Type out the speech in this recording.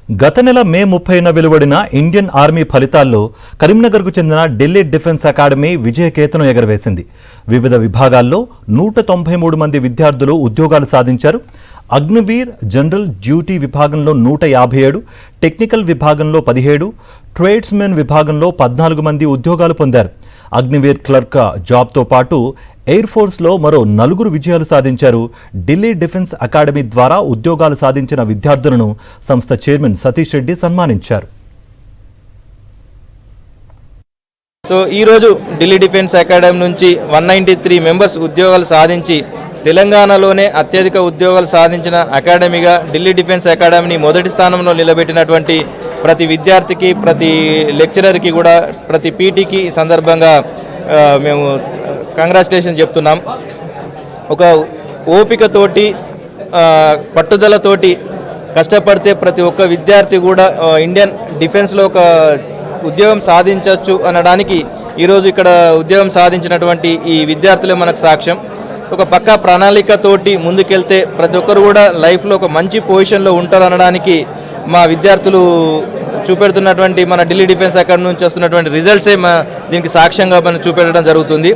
గత నెల మే 30న వెలువడిన ఇండియన్ ఆర్మీ ఫలితాల్లో కరీంనగర్కు చెందిన ఢిల్లీ డిఫెన్స్ అకాడమీ విజయకేతనం ఎగరవేసింది. వివిధ విభాగాల్లో 193 మంది విద్యార్థులు ఉద్యోగాలు సాధించారు. అగ్నివీర్ జనరల్ డ్యూటీ విభాగంలో 157, టెక్నికల్ విభాగంలో 17, ట్రేడ్స్మెన్ విభాగంలో 14 మంది ఉద్యోగాలు పొందారు. అగ్నివీర్ క్లర్క్ జాబ్తో పాటు ఎయిర్ ఫోర్స్లో మరో 4 విజయాలు సాధించారు. ఢిల్లీ డిఫెన్స్ అకాడమీ ద్వారా ఉద్యోగాలు సాధించిన విద్యార్థులను సంస్థ చైర్మన్ సతీష్ రెడ్డి సన్మానించారు. ఈరోజు ఢిల్లీ డిఫెన్స్ అకాడమీ నుంచి 193 మెంబర్స్ ఉద్యోగాలు సాధించి తెలంగాణలోనే అత్యధిక ఉద్యోగాలు సాధించిన అకాడమీగా ఢిల్లీ డిఫెన్స్ అకాడమీని మొదటి స్థానంలో నిలబెట్టినటువంటి ప్రతి విద్యార్థికి, ప్రతి లెక్చరర్కి కూడా, ప్రతి పీటీకి ఈ సందర్భంగా మేము కంగ్రాచులేషన్ చెప్తున్నాం. ఒక ఓపికతోటి, పట్టుదలతోటి కష్టపడితే ప్రతి ఒక్క విద్యార్థి కూడా ఇండియన్ డిఫెన్స్లో ఒక ఉద్యోగం సాధించవచ్చు అనడానికి ఈరోజు ఇక్కడ ఉద్యోగం సాధించినటువంటి ఈ విద్యార్థులే మనకు సాక్ష్యం. ఒక పక్కా ప్రణాళికతోటి ముందుకెళ్తే ప్రతి ఒక్కరు కూడా లైఫ్లో ఒక మంచి పొజిషన్లో ఉంటారు అనడానికి మా విద్యార్థులు చూపెడుతున్నటువంటి, మన ఢిల్లీ డిఫెన్స్ అకాడమీ నుంచి వస్తున్నటువంటి రిజల్ట్సే దీనికి సాక్ష్యంగా మనం చూపెట్టడం జరుగుతుంది.